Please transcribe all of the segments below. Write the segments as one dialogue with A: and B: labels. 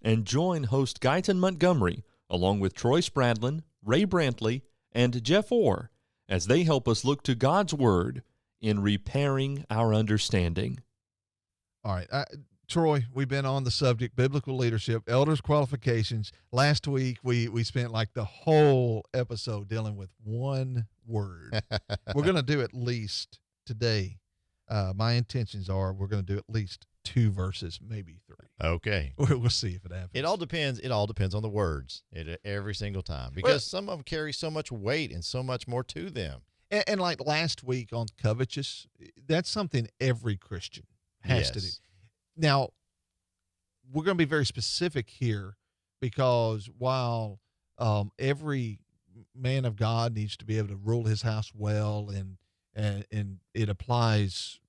A: And join host Guyton Montgomery, along with Troy Spradlin, Ray Brantley, and Jeff Orr, as they help us look to God's Word in repairing our understanding.
B: All right. Troy, we've been on the subject, biblical leadership, elders' qualifications. Last week, we spent like the whole episode dealing with one word. We're going to do at least today. My intentions are we're going to do at least 2 verses, maybe 3.
C: Okay.
B: We'll see if it happens.
C: It all depends on the words every single time, because some of them carry so much weight and so much more to them.
B: And like last week on covetous, that's something every Christian has to do. Now, we're going to be very specific here, because while every man of God needs to be able to rule his house well, and it applies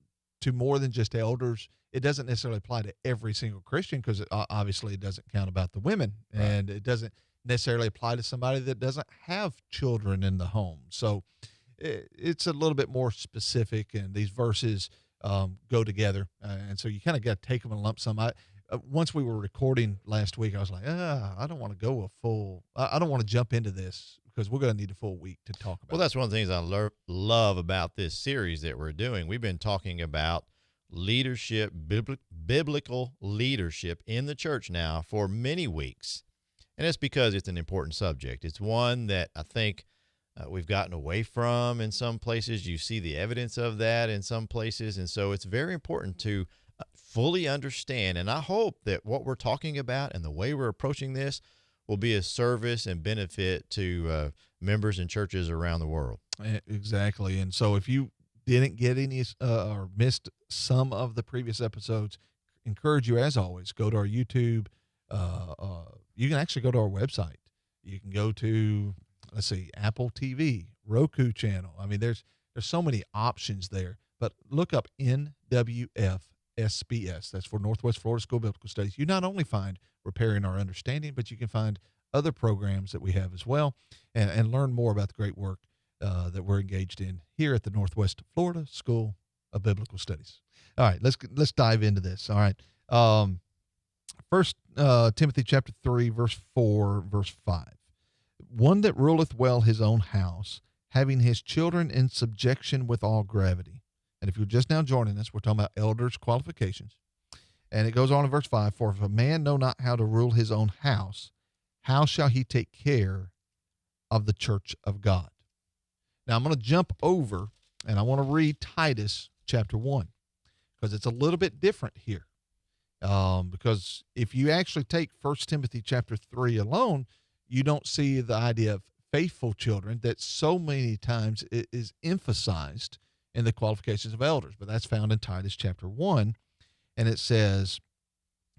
B: to more than just elders, it doesn't necessarily apply to every single Christian, because obviously it doesn't count about the women, right. And it doesn't necessarily apply to somebody that doesn't have children in the home. So it's a little bit more specific, and these verses go together, and so you kind of got to take them in a lump sum. Once we were recording last week, I was like, I don't want to go I don't want to jump into this, because we're going to need a full week to talk about.
C: Well, that's one of the things I love about this series that we're doing. We've been talking about leadership, biblical leadership in the church now for many weeks, and it's because it's an important subject. It's one that I think we've gotten away from in some places. You see the evidence of that in some places. And so it's very important to fully understand. And I hope that what we're talking about and the way we're approaching this will be a service and benefit to members and churches around the world.
B: Exactly. And so if you didn't get any or missed some of the previous episodes, encourage you, as always, go to our YouTube. You can actually go to our website. You can go to, let's see, Apple TV, Roku channel. I mean, there's so many options there, but look up NWF SBS. That's for Northwest Florida School of Biblical Studies. You not only find Repairing Our Understanding, but you can find other programs that we have as well, and learn more about the great work that we're engaged in here at the Northwest Florida School of Biblical Studies. All right, let's dive into this. All right. First Timothy chapter 3, verse 4, verse 5. One that ruleth well his own house, having his children in subjection with all gravity. And if you're just now joining us, we're talking about elders' qualifications. And it goes on in verse 5, for if a man know not how to rule his own house, how shall he take care of the church of God? Now I'm going to jump over, and I want to read Titus chapter 1, because it's a little bit different here. Because if you actually take 1 Timothy chapter 3 alone, you don't see the idea of faithful children that so many times is emphasized in the qualifications of elders. But that's found in Titus chapter 1. And it says,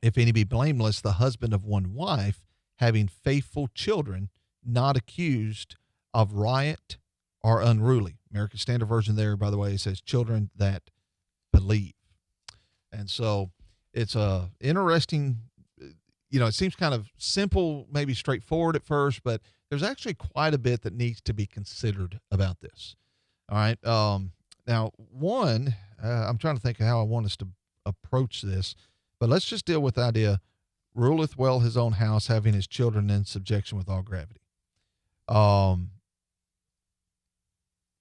B: if any be blameless, the husband of one wife, having faithful children, not accused of riot or unruly. American Standard Version there, by the way, it says children that believe. And so it's a interesting, it seems kind of simple, maybe straightforward at first, but there's actually quite a bit that needs to be considered about this. All right. Now, one, I'm trying to think of how I want us to approach this, but let's just deal with the idea, ruleth well his own house, having his children in subjection with all gravity.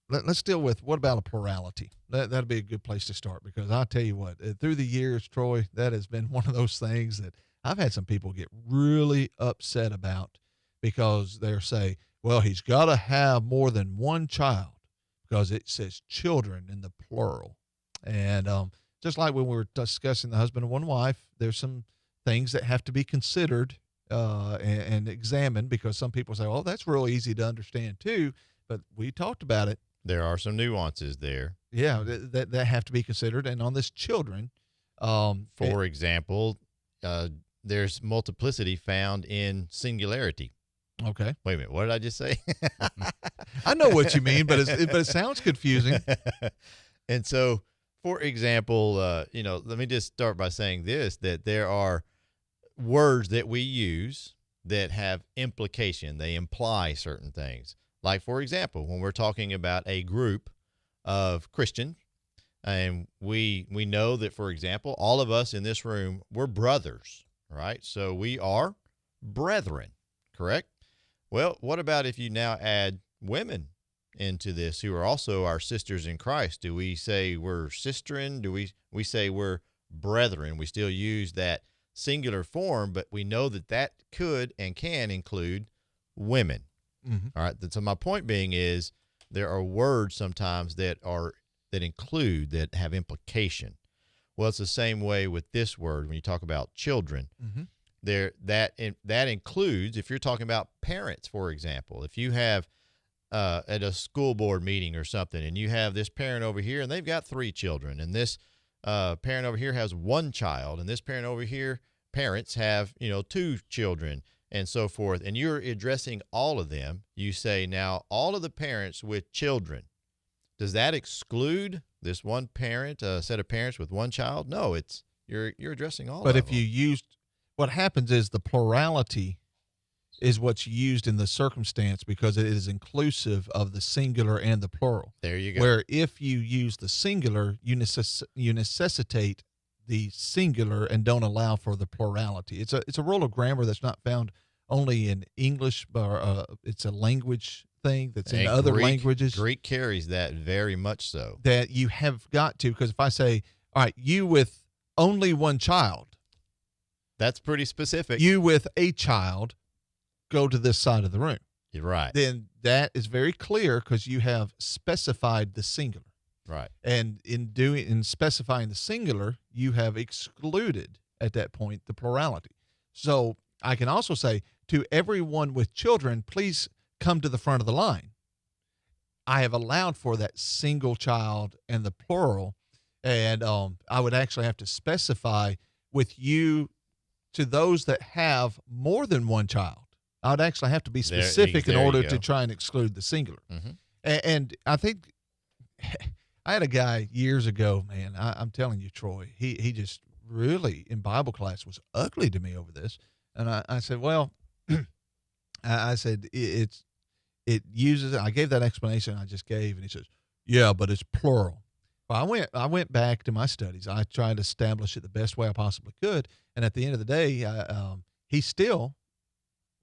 B: Let's deal with, what about a plurality? That'd be a good place to start, because I'll tell you what, through the years, Troy, that has been one of those things that I've had some people get really upset about, because they're saying, well, he's got to have more than one child, because it says children in the plural. And just like when we were discussing the husband and one wife, there's some things that have to be considered and examined, because some people say, oh, that's real easy to understand too. But we talked about it.
C: There are some nuances there.
B: Yeah, that have to be considered. And on this children,
C: for example, there's multiplicity found in singularity.
B: Okay.
C: Wait a minute. What did I just say?
B: I know what you mean, but it sounds confusing.
C: And so, for example, let me just start by saying this, that there are words that we use that have implication. They imply certain things. Like, for example, when we're talking about a group of Christians, and we know that, for example, all of us in this room, we're brothers. right? So we are brethren, correct? Well, what about if you now add women into this who are also our sisters in Christ? Do we say we're sisterin? Do we say we're brethren? We still use that singular form, but we know that that could and can include women.
B: Mm-hmm.
C: All right. So my point being is there are words sometimes that include, that have implication. Well, it's the same way with this word when you talk about children.
B: Mm-hmm.
C: That includes, if you're talking about parents, for example, if you have at a school board meeting or something, and you have this parent over here and they've got 3 children, and this parent over here has 1 child, and this parent over here, parents have 2 children, and so forth, and you're addressing all of them. You say, now all of the parents with children, does that exclude this one parent, a set of parents with 1 child? No, it's you're addressing all of them.
B: But if you used, what happens is the plurality is what's used in the circumstance because it is inclusive of the singular and the plural.
C: There you go.
B: Where if you use the singular, you necessitate the singular and don't allow for the plurality. It's a rule of grammar that's not found only in English, but it's a language thing that's in other languages.
C: Greek carries that very much so.
B: That you have got to, because if I say, all right, you with only 1 child.
C: That's pretty specific.
B: You with a child, go to this side of the room.
C: You're right.
B: Then that is very clear because you have specified the singular.
C: Right.
B: And in specifying the singular, you have excluded at that point the plurality. So I can also say to everyone with children, please come to the front of the line. I have allowed for that single child and the plural, and I would actually have to specify with you to those that have more than 1 child. I would actually have to be specific in order to try and exclude the singular.
C: Mm-hmm.
B: And I think I had a guy years ago, man, I'm telling you, Troy, he just really in Bible class was ugly to me over this. And I said, well, I said, it uses, I gave that explanation I just gave, and he says, yeah, but it's plural. Well, I went back to my studies. I tried to establish it the best way I possibly could. And at the end of the day, he still,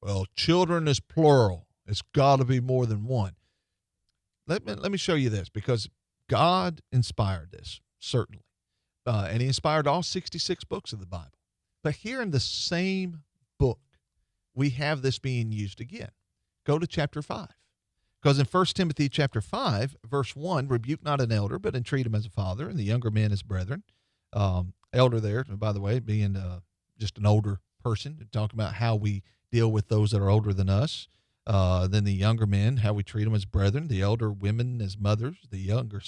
B: well, children is plural. It's got to be more than 1. Let me show you this, because God inspired this, certainly. And he inspired all 66 books of the Bible. But here in the same book, we have this being used again. Go to chapter 5. Because in 1 Timothy chapter 5, verse 1, rebuke not an elder, but entreat him as a father, and the younger men as brethren. Elder there, by the way, being just an older person, talking about how we deal with those that are older than us. Then the younger men, how we treat them as brethren, the elder women as mothers, the younger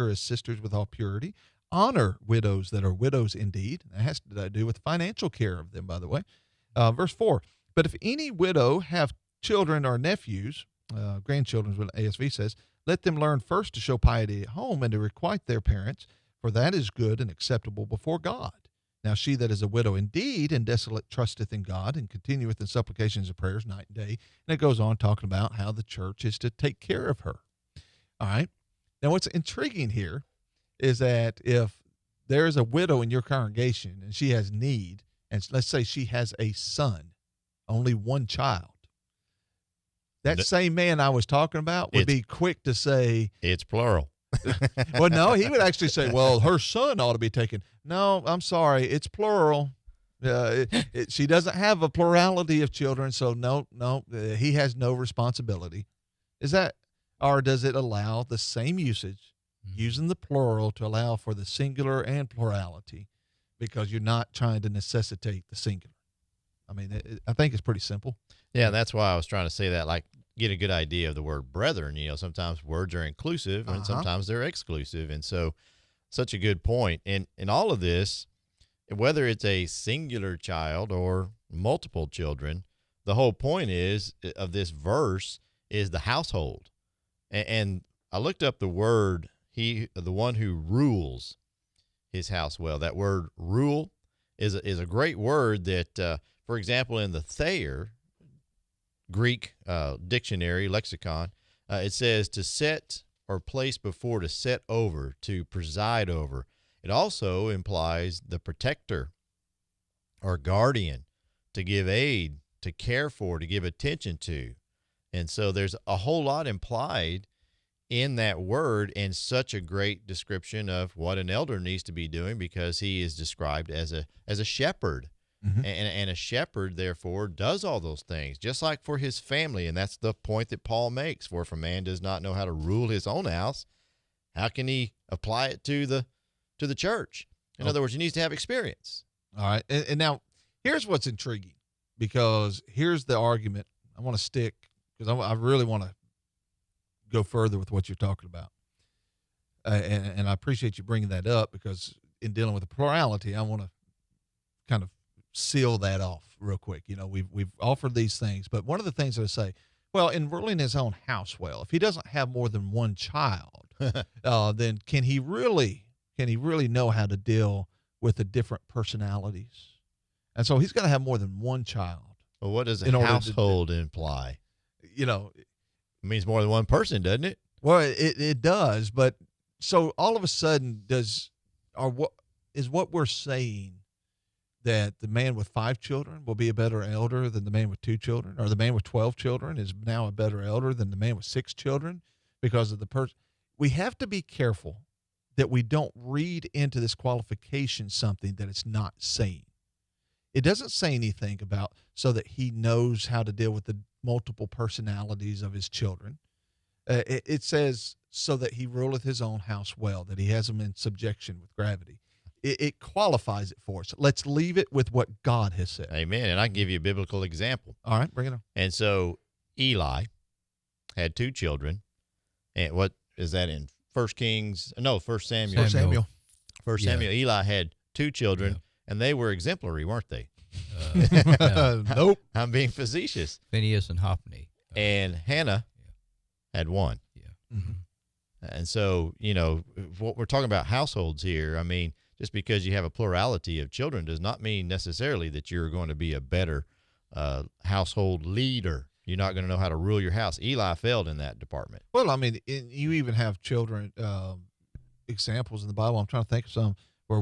B: as sisters with all purity. Honor widows that are widows indeed. That has to do with financial care of them, by the way. Verse 4, but if any widow have children or nephews, grandchildren is what ASV says, let them learn first to show piety at home and to requite their parents, for that is good and acceptable before God. Now she that is a widow indeed and desolate trusteth in God and continueth in supplications and prayers night and day. And it goes on talking about how the church is to take care of her. All right. Now what's intriguing here is that if there is a widow in your congregation and she has need, and let's say she has a son, only 1 child, that same man I was talking about would be quick to say,
C: it's plural.
B: Well, no, he would actually say, well, her son ought to be taken. No, I'm sorry. It's plural. She doesn't have a plurality of children. So no, he has no responsibility. Is that, or does it allow the same usage, using the plural to allow for the singular and plurality, because you're not trying to necessitate the singular? I mean, I think it's pretty simple.
C: Yeah, that's why I was trying to say that, like, get a good idea of the word brethren. Sometimes words are inclusive and sometimes they're exclusive. And so such a good point. And in all of this, whether it's a singular child or multiple children, the whole point of this verse is the household. And I looked up the word, the one who rules his house well. That word rule is a great word that, for example, in the Thayer Greek dictionary, lexicon, it says to set or place before, to set over, to preside over. It also implies the protector or guardian to give aid, to care for, to give attention to. And so there's a whole lot implied in that word, and such a great description of what an elder needs to be doing, because he is described as a shepherd.
B: Mm-hmm.
C: And a shepherd, therefore, does all those things, just like for his family. And that's the point that Paul makes. For if a man does not know how to rule his own house, how can he apply it to the church? In other words, he needs to have experience.
B: All right. And now here's what's intriguing, because here's the argument. I want to stick, because I really want to go further with what you're talking about. And I appreciate you bringing that up, because in dealing with the plurality, I want to kind of seal that off real quick. You know, we've offered these things, but one of the things that I say, well, in ruling his own house well, if he doesn't have more than one child, then can he really know how to deal with the different personalities? And so he's got to have more than one child.
C: Well, what does a household imply?
B: You know,
C: it means more than one person, doesn't it?
B: Well, it does, but so all of a sudden what we're saying that the man with 5 children will be a better elder than the man with 2 children, or the man with 12 children is now a better elder than the man with 6 children because of the person? We have to be careful that we don't read into this qualification something that it's not saying. It doesn't say anything about so that he knows how to deal with the multiple personalities of his children. It says so that he ruleth his own house well, that he has them in subjection with gravity. It qualifies it for us. Let's leave it with what God has said.
C: Amen. And I can give you a biblical example.
B: All right, bring it on.
C: And so Eli had 2 children. And what is that in 1 Kings? No, 1 Samuel.
B: 1 Samuel.
C: 1 Samuel. Eli had 2 children, and they were exemplary, weren't they?
B: Nope.
C: I'm being facetious.
D: Phineas and Hophni.
C: And Hannah had 1.
D: Yeah.
B: Mm-hmm.
C: And so, you know, what we're talking about households here, I mean, just because you have a plurality of children does not mean necessarily that you're going to be a better household leader. You're not going to know how to rule your house. Eli failed in that department.
B: Well, I mean, you even have children examples in the Bible. I'm trying to think of some where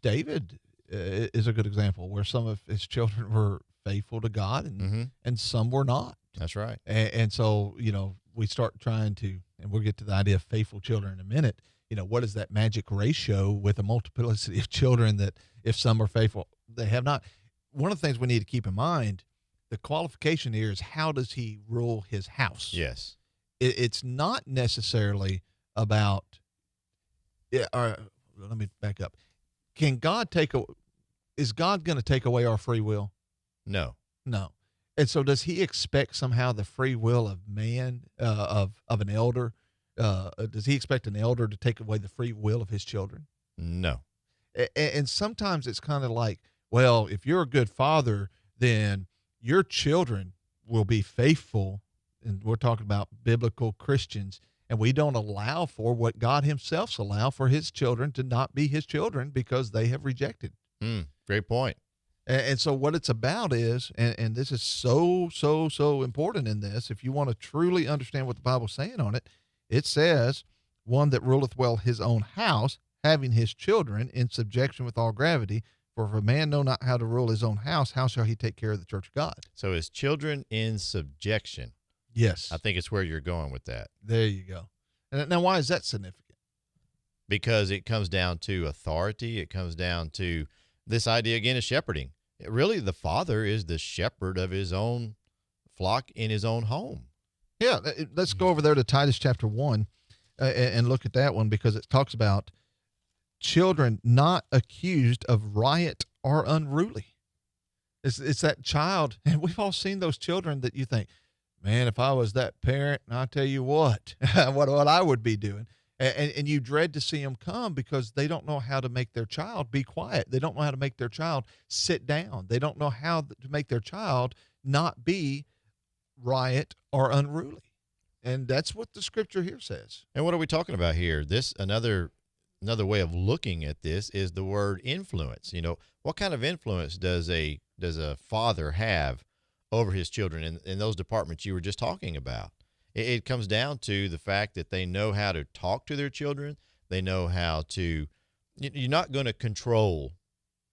B: David is a good example where some of his children were faithful to God and some were not.
C: That's right.
B: And so, you know, we start trying to, and we'll get to the idea of faithful children in a minute. You know, what is that magic ratio with a multiplicity of children that if some are faithful, they have not? One of the things we need to keep in mind, the qualification here is how does he rule his house?
C: Yes.
B: It's not necessarily about, let me back up. Is God going to take away our free will?
C: No.
B: No. And so does he expect somehow the free will of man, of an elder? Does he expect an elder to take away the free will of his children?
C: No.
B: And sometimes it's kind of like, well, if you're a good father, then your children will be faithful. And we're talking about biblical Christians, and we don't allow for what God himself's allow for his children to not be his children because they have rejected.
C: Great point.
B: And so what it's about is, and this is so important in this, if you want to truly understand what the Bible's saying on it, it says, one that ruleth well his own house, having his children in subjection with all gravity. For if a man know not how to rule his own house, how shall he take care of the church of God?
C: So his children in subjection.
B: Yes.
C: I think it's where you're going with that.
B: There you go. And now, why is that significant?
C: Because it comes down to authority. It comes down to this idea, again, of shepherding. Really, the father is the shepherd of his own flock in his own home.
B: Yeah, let's go over there to Titus chapter 1 and look at that one, because it talks about children not accused of riot or unruly. It's that child, and we've all seen those children that you think, man, if I was that parent, I'll tell you what I would be doing. And you dread to see them come because they don't know how to make their child be quiet. They don't know how to make their child sit down. They don't know how to make their child not be riot or unruly. And that's what the scripture here says.
C: And what are we talking about here? This another way of looking at this is the word influence. You know, what kind of influence does a father have over his children in those departments you were just talking about? It comes down to the fact that they know how to talk to their children. They know how to, you're not going to control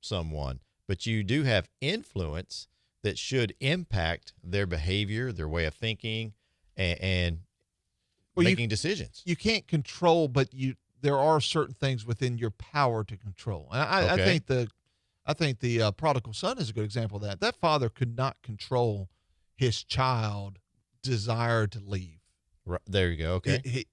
C: someone, but you do have influence that should impact their behavior, their way of thinking, and making decisions.
B: You can't control, but there are certain things within your power to control. And I think the prodigal son is a good example of that. That father could not control his child desire to leave.
C: Right, there you go. Okay.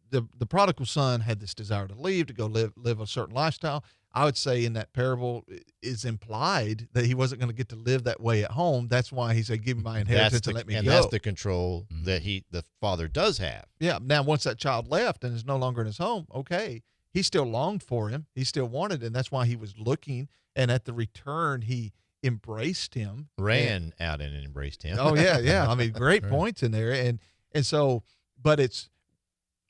B: The prodigal son had this desire to leave, to go live a certain lifestyle. I would say in that parable is implied that he wasn't going to get to live that way at home. That's why he said, give me my inheritance and let me go.
C: And that's the control that the father does have.
B: Yeah. Now, once that child left and is no longer in his home, okay, he still longed for him. He still wanted it, and that's why he was looking. And at the return, he embraced him.
C: Ran out and embraced him.
B: Oh, yeah, yeah. I mean, great points in there. And so, but it's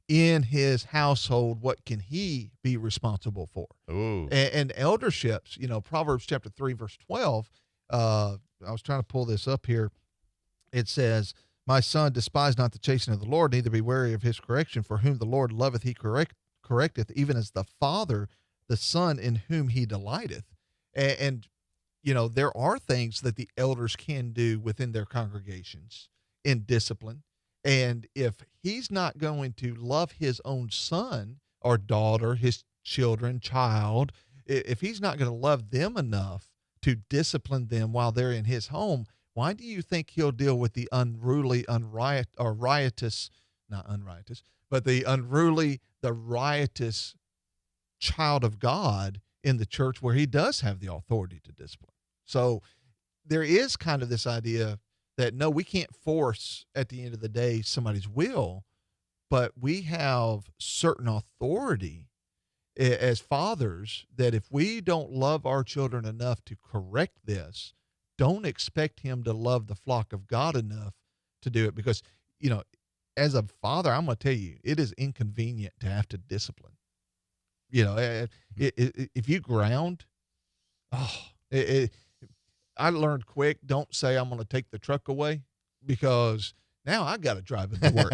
B: in his household, what can he be responsible for?
C: Ooh.
B: And elderships, Proverbs chapter 3, verse 12, I was trying to pull this up here. It says, my son, despise not the chastening of the Lord, neither be wary of his correction, for whom the Lord loveth he correcteth, even as the father, the son in whom he delighteth. And there are things that the elders can do within their congregations in discipline. And if he's not going to love his own son or daughter, his child, if he's not going to love them enough to discipline them while they're in his home, why do you think he'll deal with the unruly, riotous child of God in the church where he does have the authority to discipline? So there is kind of this idea that, no, we can't force at the end of the day somebody's will, but we have certain authority as fathers that if we don't love our children enough to correct this, don't expect him to love the flock of God enough to do it. Because, as a father, I'm going to tell you, it is inconvenient to have to discipline. If you ground, I learned quick, don't say I'm going to take the truck away, because now I got to drive it to work.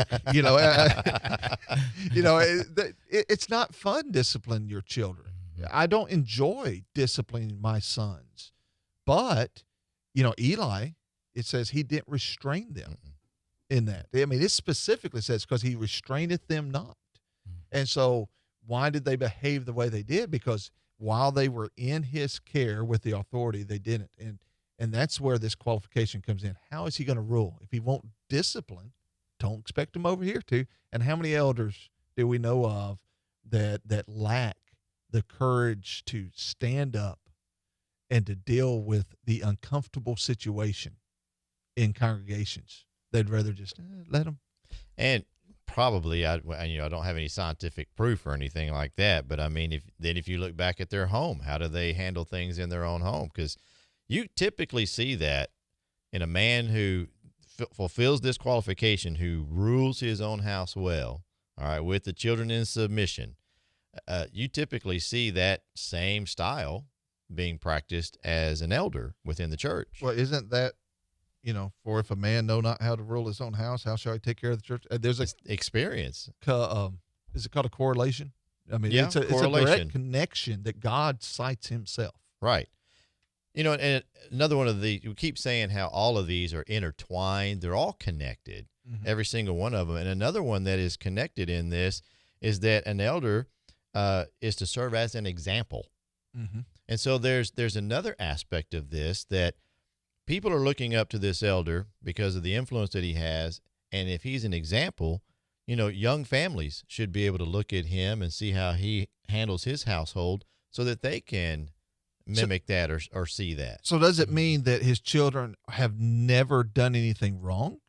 B: It's not fun disciplining your children. I don't enjoy disciplining my sons, but Eli, it says he didn't restrain them in that. I mean, it specifically says, because he restraineth them not. And so why did they behave the way they did? Because while they were in his care with the authority, they didn't. And that's where this qualification comes in. How is he going to rule? If he won't discipline, don't expect him over here to. And how many elders do we know of that lack the courage to stand up and to deal with the uncomfortable situation in congregations? They'd rather just let them.
C: And probably, I don't have any scientific proof or anything like that, but I mean, if you look back at their home, how do they handle things in their own home? Because you typically see that in a man who fulfills this qualification, who rules his own house well, all right, with the children in submission. You typically see that same style being practiced as an elder within the church.
B: Well, isn't that, for if a man know not how to rule his own house, how shall he take care of the church? There's
C: It's experience.
B: Is it called a correlation? I mean,
C: Yeah,
B: it's a direct connection that God cites himself.
C: Right. And another one of the, we keep saying how all of these are intertwined. They're all connected, every single one of them. And another one that is connected in this is that an elder is to serve as an example. And so there's another aspect of this, that people are looking up to this elder because of the influence that he has. And if he's an example, young families should be able to look at him and see how he handles his household so that they can mimic that or see that.
B: So does it mean that his children have never done anything wrong?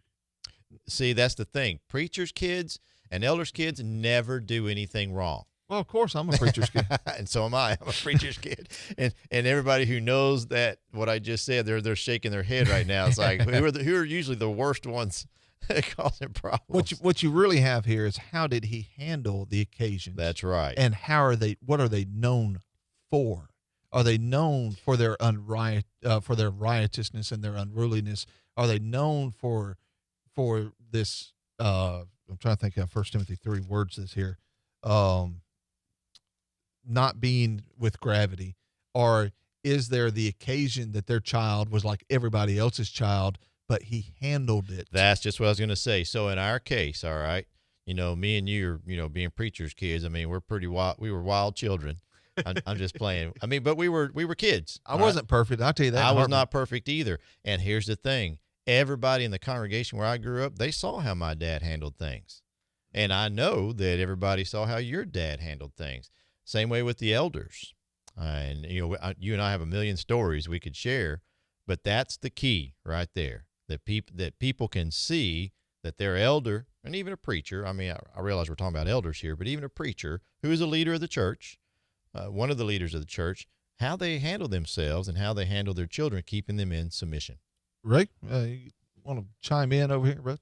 C: See, that's the thing. Preachers' kids and elders' kids never do anything wrong.
B: Well, of course, I'm a preacher's kid.
C: And so am I. I'm a preacher's kid. And everybody who knows that, what I just said, they're shaking their head right now. It's like, who are usually the worst ones causing problems?
B: What you really have here is, how did he handle the occasion?
C: That's right.
B: And what are they known for? Are they known for their riotousness and their unruliness? Are they known for this? I'm trying to think how 1 Timothy 3 words this here. Not being with gravity, or is there the occasion that their child was like everybody else's child, but he handled it?
C: That's just what I was going to say. So in our case, all right, me and you are, being preachers' kids. I mean, we're pretty wild. We were wild children. I'm just playing. I mean, but we were kids.
B: I wasn't perfect. I'll tell you that.
C: I was not perfect either. And here's the thing. Everybody in the congregation where I grew up, they saw how my dad handled things. And I know that everybody saw how your dad handled things. Same way with the elders. And, you and I have a million stories we could share, but that's the key right there, that people can see that their elder, and even a preacher, I mean, I realize we're talking about elders here, but even a preacher who is a leader of the church, one of the leaders of the church, how they handle themselves and how they handle their children, keeping them in submission.
B: Rick, you want to chime in over here, bro?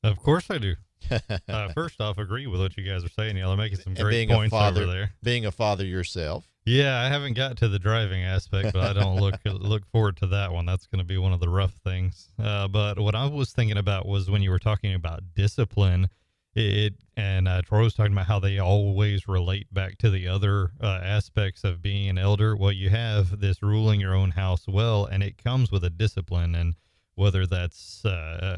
D: Of course I do. First off, agree with what you guys are saying. They're making some great points over there.
C: Being a father yourself.
D: Yeah, I haven't got to the driving aspect, but I don't look forward to that one. That's going to be one of the rough things. But what I was thinking about was when you were talking about discipline, and Troy was talking about how they always relate back to the other aspects of being an elder. Well, you have this ruling your own house well, and it comes with a discipline, and whether that's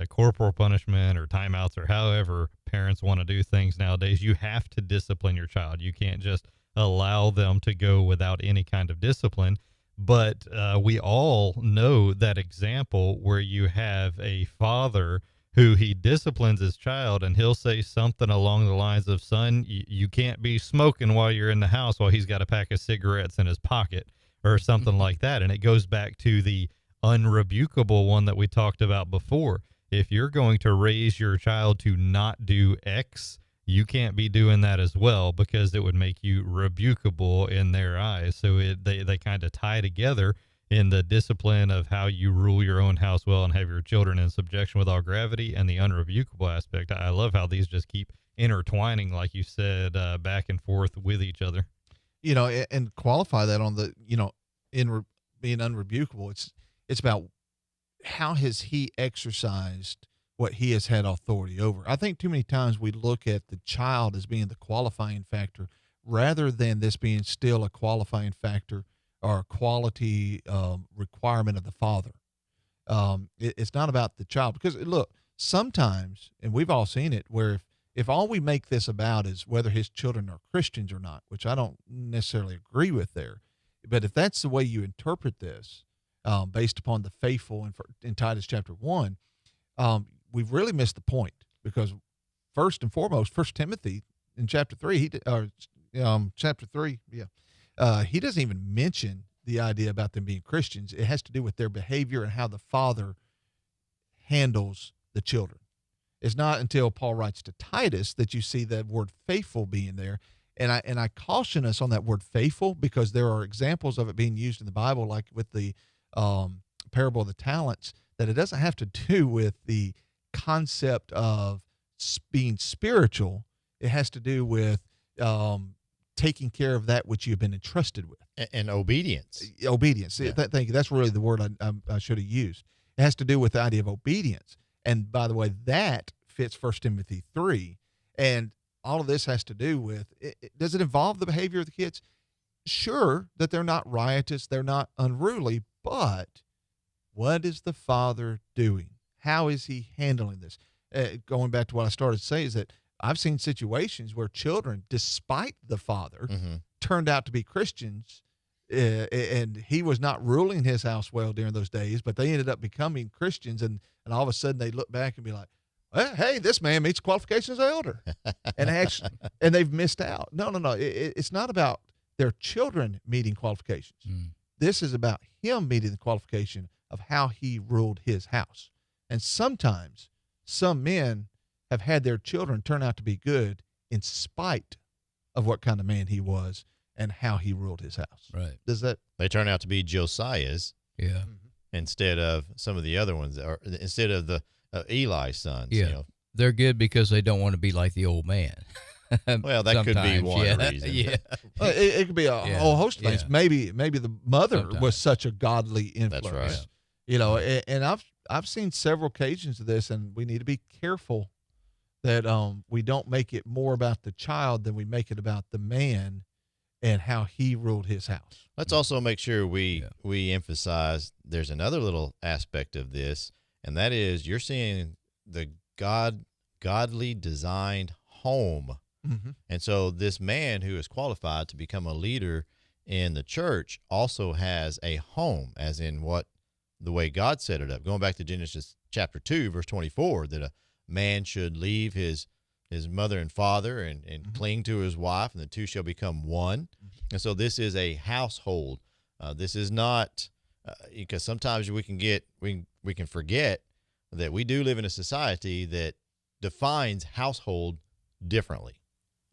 D: corporal punishment or timeouts or however parents want to do things nowadays, you have to discipline your child. You can't just allow them to go without any kind of discipline. But we all know that example where you have a father who he disciplines his child, and he'll say something along the lines of, son, you can't be smoking while you're in the house while he's got a pack of cigarettes in his pocket or something like that. And it goes back to the unrebukable one that we talked about before. If you're going to raise your child to not do X, you can't be doing that as well, because it would make you rebukable in their eyes. So they kind of tie together in the discipline of how you rule your own house well and have your children in subjection with all gravity, and the unrebukable aspect. I love how these just keep intertwining, like you said, back and forth with each other.
B: And qualify that on the, in being unrebukable, it's about how has he exercised what he has had authority over. I think too many times we look at the child as being the qualifying factor rather than this being still a qualifying factor or a quality requirement of the father. It's not about the child, because look, sometimes, and we've all seen it, where if all we make this about is whether his children are Christians or not, which I don't necessarily agree with there, but if that's the way you interpret this, based upon the faithful in Titus chapter 1, we've really missed the point, because first and foremost, 1 Timothy in chapter 3, he doesn't even mention the idea about them being Christians. It has to do with their behavior and how the father handles the children. It's not until Paul writes to Titus that you see that word faithful being there. And I caution us on that word faithful, because there are examples of it being used in the Bible, like with the parable of the talents, that it doesn't have to do with the concept of being spiritual. It has to do with taking care of that which you've been entrusted with.
C: And obedience.
B: Obedience.
C: Yeah.
B: Thank you. That's really the word I should have used. It has to do with the idea of obedience. And by the way, that fits 1 Timothy 3. And all of this has to do with, does it involve the behavior of the kids? Sure, that they're not riotous, they're not unruly, but what is the father doing? How is he handling this? Going back to what I started to say, is that I've seen situations where children, despite the father, turned out to be Christians, and he was not ruling his house well during those days, but they ended up becoming Christians, and all of a sudden they look back and be like, well, hey, this man meets qualifications as an elder. and they've missed out. No. It's not about their children meeting qualifications. This is about him meeting the qualification of how he ruled his house. And sometimes some men have had their children turn out to be good in spite of what kind of man he was and how he ruled his house.
E: Right.
C: They turn out to be Josiah's.
E: Yeah.
C: Instead of some of the other ones, or instead of the Eli's sons.
E: Yeah. They're good because they don't want to be like the old man.
C: Well, that could be one reason.
E: Yeah.
B: It could be a whole host of things.
E: Yeah.
B: Maybe the mother
E: Sometimes.
B: was such a godly influence.
C: That's
B: right. And I've seen several occasions of this, and we need to be careful that we don't make it more about the child than we make it about the man, and how he ruled his house.
C: Let's also make sure we emphasize there's another little aspect of this, and that is you're seeing the godly designed home.
B: Mm-hmm.
C: And so this man who is qualified to become a leader in the church also has a home, as in the way God set it up. Going back to Genesis chapter 2, verse 24, that a man should leave his mother and father and cling to his wife, and the two shall become one. And so this is a household. This is not because sometimes we can forget that we do live in a society that defines household differently.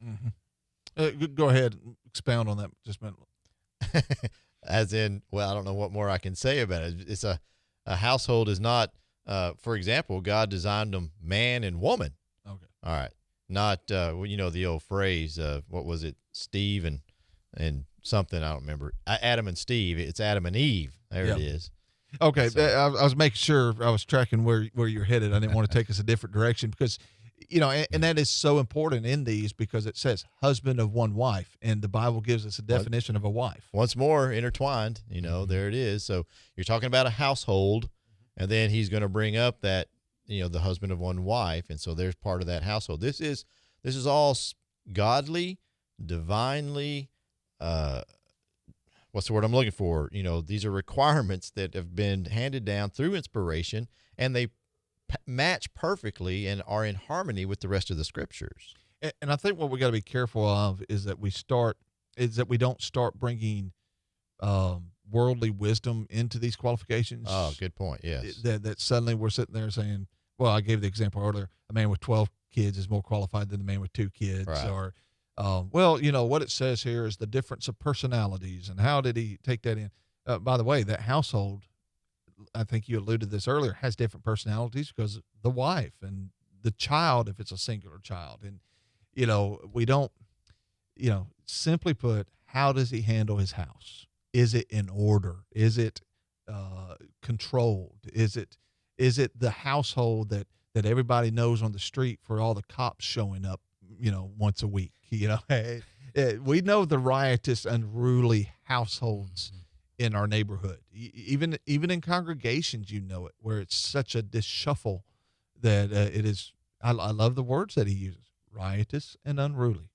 B: Mm-hmm. Go ahead and expound on that just a minute.
C: As in, well, I don't know what more I can say about it. It's a household is not, for example, God designed them man and woman.
B: Okay.
C: All right. Not, the old phrase, what was it? Steve and something, I don't remember. Adam and Steve. It's Adam and Eve. There it is.
B: Okay.
C: So,
B: I was making sure I was tracking where you're headed. I didn't want to take us a different direction because, and that is so important in these because it says husband of one wife, and the Bible gives us a definition of a wife.
C: Once more intertwined, there it is. So you're talking about a household, and then he's going to bring up that, the husband of one wife. And so there's part of that household. This is all godly, divinely, what's the word I'm looking for? These are requirements that have been handed down through inspiration, and they match perfectly and are in harmony with the rest of the scriptures.
B: And I think what we got to be careful of is that we don't start bringing worldly wisdom into these qualifications.
C: Oh, good point. Yes.
B: That suddenly we're sitting there saying, well, I gave the example earlier, a man with 12 kids is more qualified than the man with 2 kids.
C: Right.
B: Or, what it says here is the difference of personalities and how did he take that in? By the way, that household, I think you alluded to this earlier, has different personalities because the wife and the child, if it's a singular child. And, we don't, simply put, how does he handle his house? Is it in order? Is it controlled? Is it the household that everybody knows on the street for all the cops showing up, once a week? We know the riotous, unruly households in our neighborhood, even in congregations, where it's such a disshuffle that it is. I love the words that he uses: riotous and unruly.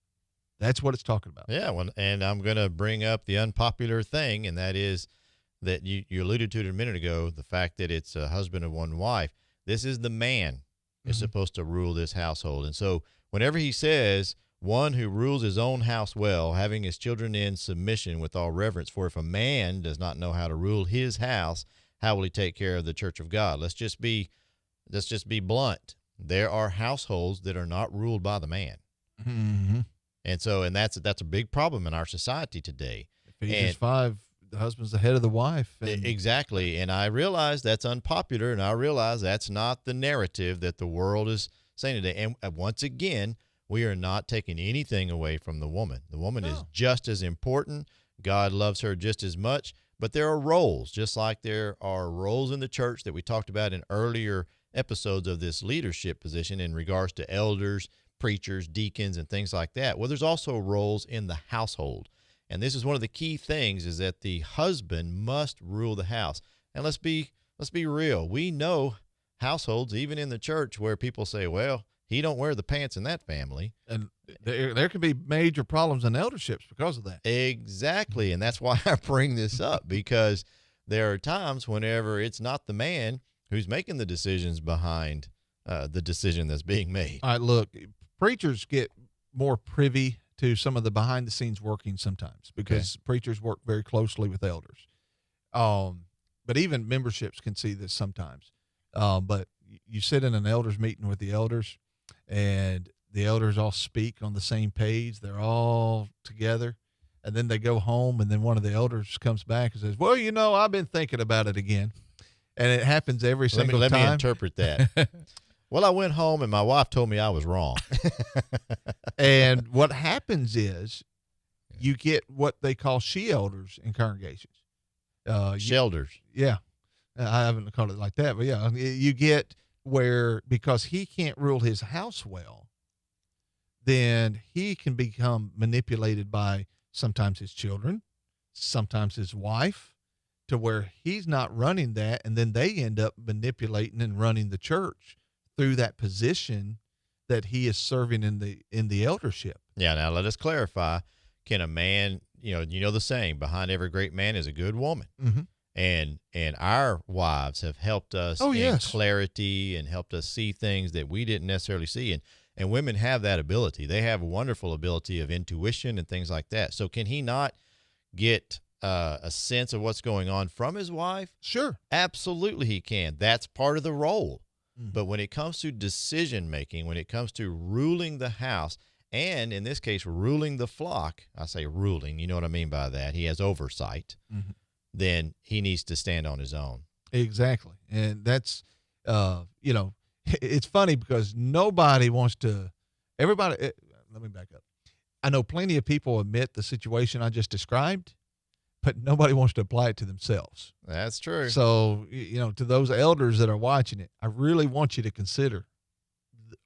B: That's what it's talking about.
C: Yeah, and I'm going to bring up the unpopular thing, and that is that you alluded to it a minute ago, the fact that it's a husband of one wife. This is the man is supposed to rule this household. And so whenever he says, one who rules his own house well, having his children in submission with all reverence, for if a man does not know how to rule his house, how will he take care of the church of God? Let's just be blunt. There are households that are not ruled by the man.
B: Mm-hmm.
C: And that's a big problem in our society today.
B: Ephesians 5, the husband's the head of the wife.
C: Exactly. And I realize that's unpopular, and I realize that's not the narrative that the world is saying today. And once again, we are not taking anything away from the woman. The woman is just as important. God loves her just as much. But there are roles, just like there are roles in the church that we talked about in earlier episodes of this leadership position in regards to elders, preachers, deacons, and things like that. Well, there's also roles in the household. And this is one of the key things, is that the husband must rule the house. And let's be real. We know households, even in the church, where people say, well, he don't wear the pants in that family.
B: And there can be major problems in elderships because of that.
C: Exactly. And that's why I bring this up, because there are times whenever it's not the man who's making the decisions behind the decision that's being made.
B: All right, look, preachers get more privy to some of the behind-the-scenes working sometimes because preachers work very closely with elders. But even memberships can see this sometimes. But you sit in an elders meeting with the elders, and the elders all speak on the same page. They're all together. And then they go home, and then one of the elders comes back and says, well, I've been thinking about it again. And it happens every single time.
C: Let me interpret that. Well, I went home and my wife told me I was wrong.
B: And what happens is you get what they call she-elders in congregations.
C: Shelders.
B: Yeah. I haven't called it like that, but yeah, you get where, because he can't rule his house well, then he can become manipulated by sometimes his children, sometimes his wife, to where he's not running that, and then they end up manipulating and running the church through that position that he is serving in the eldership.
C: Yeah. Now let us clarify. Can a man, you know the saying, behind every great man is a good woman.
B: Mm-hmm.
C: And our wives have helped us in clarity and helped us see things that we didn't necessarily see. And women have that ability. They have a wonderful ability of intuition and things like that. So can he not get a sense of what's going on from his wife?
B: Sure.
C: Absolutely he can. That's part of the role. Mm-hmm. But when it comes to decision making, when it comes to ruling the house, and in this case, ruling the flock, I say ruling, you know what I mean by that. He has oversight. Mm-hmm. Then he needs to stand on his own.
B: Exactly. And that's, it's funny because nobody wants to, let me back up. I know plenty of people admit the situation I just described, but nobody wants to apply it to themselves.
C: That's true.
B: So, to those elders that are watching it, I really want you to consider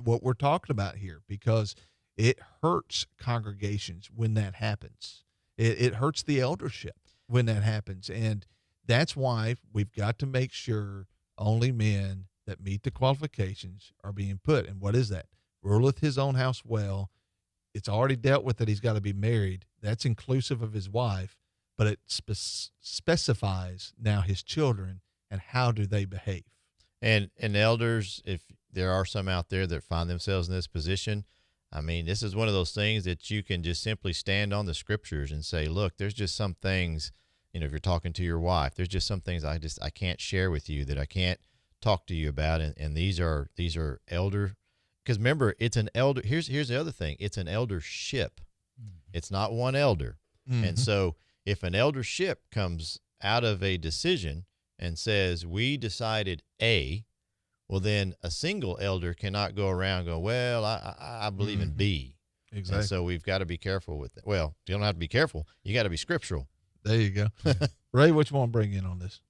B: what we're talking about here, because it hurts congregations when that happens. It hurts the eldership when that happens. And that's why we've got to make sure only men that meet the qualifications are being put. And what is that? Ruleth his own house well. It's already dealt with that he's got to be married. That's inclusive of his wife, but it specifies now his children and how do they behave.
C: And elders, if there are some out there that find themselves in this position, I mean, this is one of those things that you can just simply stand on the scriptures and say, look, there's just some things, if you're talking to your wife, there's just some things I can't share with you, that I can't talk to you about. And these are elder, because remember, it's an elder. Here's the other thing. It's an eldership. It's not one elder. Mm-hmm. And so if an eldership comes out of a decision and says, we decided A, well, then a single elder cannot go around and go, well, I believe in B.
B: Exactly.
C: And so we've got to be careful with it. Well, you don't have to be careful. You got to be scriptural.
B: There you go. Ray, what you want to bring in on this?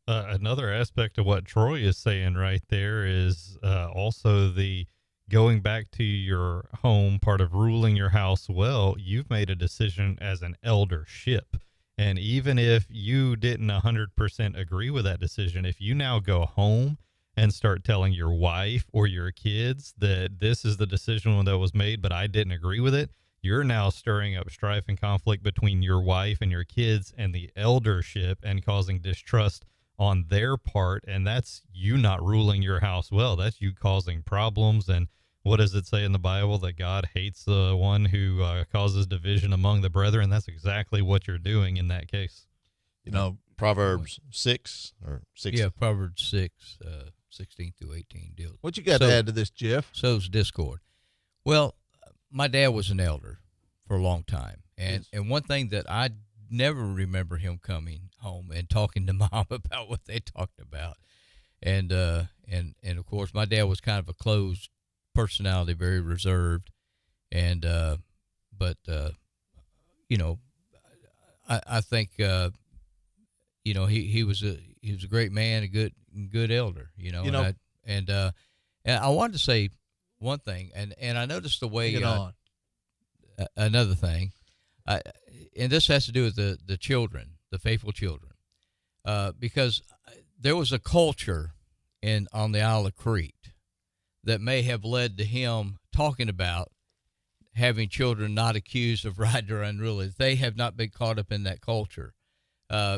D: Another aspect of what Troy is saying right there is also the going back to your home, part of ruling your house well. You've made a decision as an eldership. And even if you didn't 100% agree with that decision, if you now go home and start telling your wife or your kids that this is the decision that was made, but I didn't agree with it, you're now stirring up strife and conflict between your wife and your kids and the eldership and causing distrust on their part. And that's you not ruling your house well. That's you causing problems. And what does it say in the Bible? That God hates the one who causes division among the brethren. That's exactly what you're doing in that case.
C: Proverbs 6 or 6.
E: Yeah, Proverbs 6, 16 through 18 deals.
B: What you got to add to this, Jeff?
E: So's discord. Well, my dad was an elder for a long time. And one thing that I never remember him coming home and talking to Mom about what they talked about. And of course, my dad was kind of a closed personality, very reserved. And, I think, he was a great man, a good elder, and I wanted to say one thing, and I noticed the way, another thing, and this has to do with the children, the faithful children, because there was a culture on the Isle of Crete that may have led to him talking about having children not accused of right or unruly. They have not been caught up in that culture,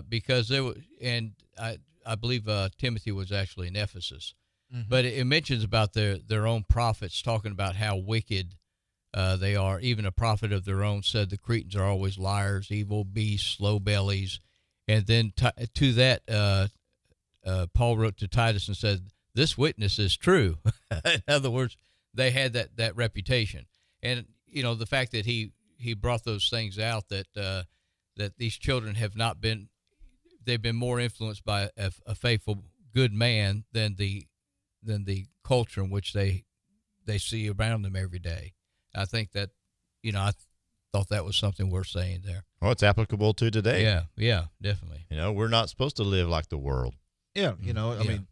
E: because there was, and I believe Timothy was actually in Ephesus, but it mentions about their own prophets talking about how wicked they are. Even a prophet of their own said the Cretans are always liars, evil beasts, slow bellies. And then to that, Paul wrote to Titus and said, this witness is true. In other words, they had that reputation. And, the fact that he brought those things out, that these children have not been, they've been more influenced by a faithful, good man than the culture in which they see around them every day. I think that, I thought that was something worth saying there.
C: Well, it's applicable to today.
E: Yeah, definitely.
C: We're not supposed to live like the world.
B: Yeah, I mean,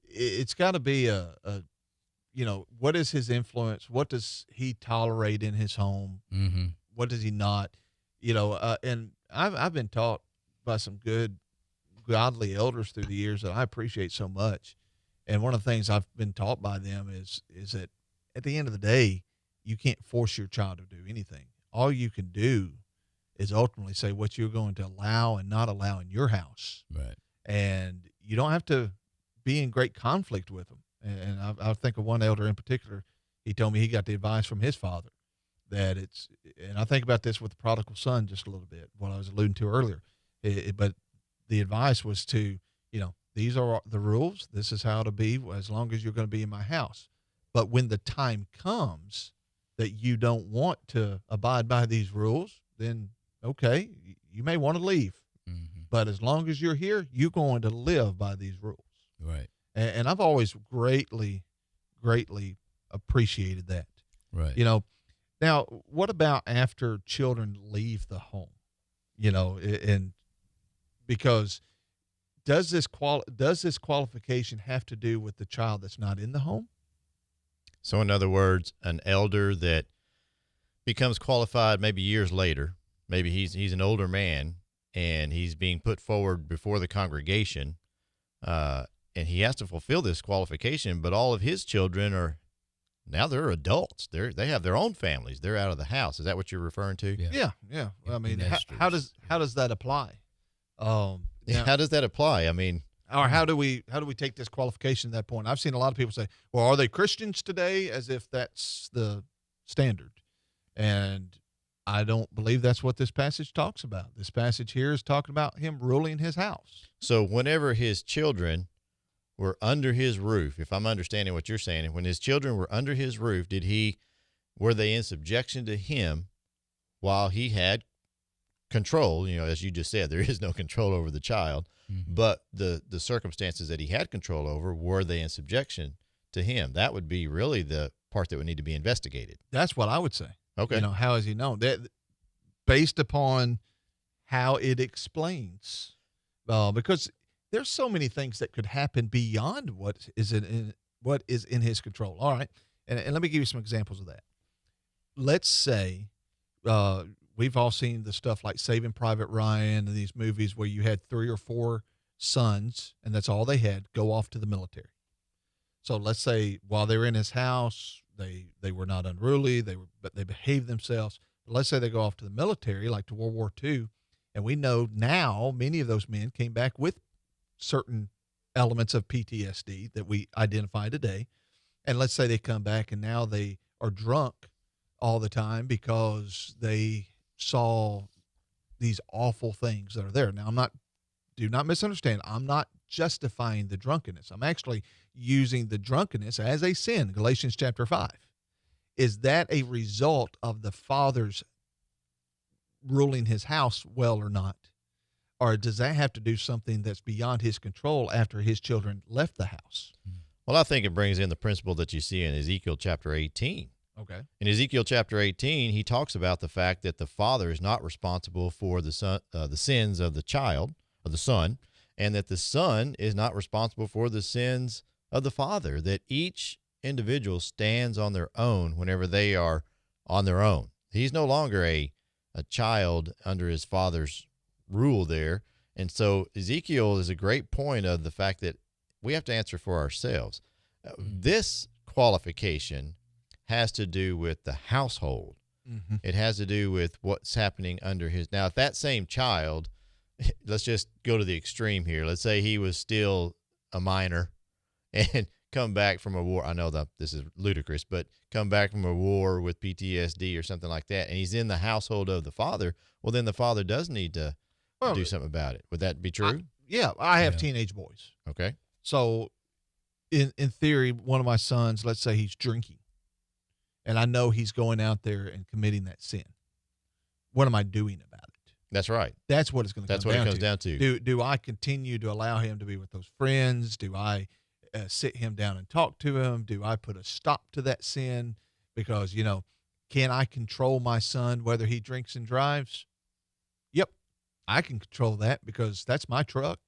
B: it's got to be what is his influence? What does he tolerate in his home?
E: Mm-hmm.
B: What does he not? And I've been taught by some good, godly elders through the years that I appreciate so much. And one of the things I've been taught by them is that at the end of the day, you can't force your child to do anything. All you can do is ultimately say what you're going to allow and not allow in your house.
E: Right.
B: And you don't have to be in great conflict with them. And I think of one elder in particular. He told me he got the advice from his father that and I think about this with the prodigal son just a little bit, what I was alluding to earlier. But the advice was to, these are the rules. This is how to be as long as you're going to be in my house. But when the time comes that you don't want to abide by these rules, then okay, you may want to leave.
E: Mm-hmm.
B: But as long as you're here, you're going to live by these rules.
E: Right.
B: And I've always greatly, greatly appreciated that.
E: Right.
B: Now what about after children leave the home? And because does this qualification have to do with the child that's not in the home?
C: So in other words, an elder that becomes qualified maybe years later, maybe he's an older man and he's being put forward before the congregation, and he has to fulfill this qualification, but all of his children they're adults. They have their own families. They're out of the house. Is that what you're referring to?
B: Yeah. I mean, how does that apply?
C: How does that apply? I mean,
B: or how do we take this qualification at that point? I've seen a lot of people say, well, are they Christians today? As if that's the standard. And I don't believe that's what this passage talks about. This passage here is talking about him ruling his house.
C: So whenever his children were under his roof, if I'm understanding what you're saying, when his children were under his roof, were they in subjection to him while he had control? As you just said, there is no control over the child, but the circumstances that he had control over, were they in subjection to him? That would be really the part that would need to be investigated.
B: That's what I would say.
C: Okay.
B: How is he known? That based upon how it explains, because there's so many things that could happen beyond what is in his control. All right. And let me give you some examples of that. Let's say, we've all seen the stuff like Saving Private Ryan and these movies where you had 3 or 4 sons and that's all they had go off to the military. So let's say while they were in his house, they were not unruly, but they behaved themselves. But let's say they go off to the military, like to World War II, and we know now many of those men came back with certain elements of PTSD that we identify today. And let's say they come back and now they are drunk all the time because they saw these awful things that are there. Now, do not misunderstand. I'm not justifying the drunkenness. I'm actually using the drunkenness as a sin. Galatians chapter 5. Is that a result of the father's ruling his house well or not? Or does that have to do something that's beyond his control after his children left the house?
C: Well, I think it brings in the principle that you see in Ezekiel chapter 18.
B: Okay.
C: In Ezekiel chapter 18, he talks about the fact that the father is not responsible for the sins of the child, of the son, and that the son is not responsible for the sins of the father, that each individual stands on their own whenever they are on their own. He's no longer a child under his father's rule there. And so Ezekiel is a great point of the fact that we have to answer for ourselves. This qualification has to do with the household. Mm-hmm. It has to do with what's happening under his. Now, if that same child, let's just go to the extreme here. Let's say he was still a minor and come back from a war. I know that this is ludicrous, but come back from a war with PTSD or something like that, and he's in the household of the father. Well, then the father does need to do something about it. Would that be true?
B: I have teenage boys.
C: Okay.
B: So in theory, one of my sons, let's say he's drinking, and I know he's going out there and committing that sin. What am I doing about it?
C: That's right.
B: That's what it's going to come down to.
C: That's what it comes down to.
B: Do I continue to allow him to be with those friends? Do I sit him down and talk to him? Do I put a stop to that sin? Because, can I control my son whether he drinks and drives? Yep, I can control that because that's my truck.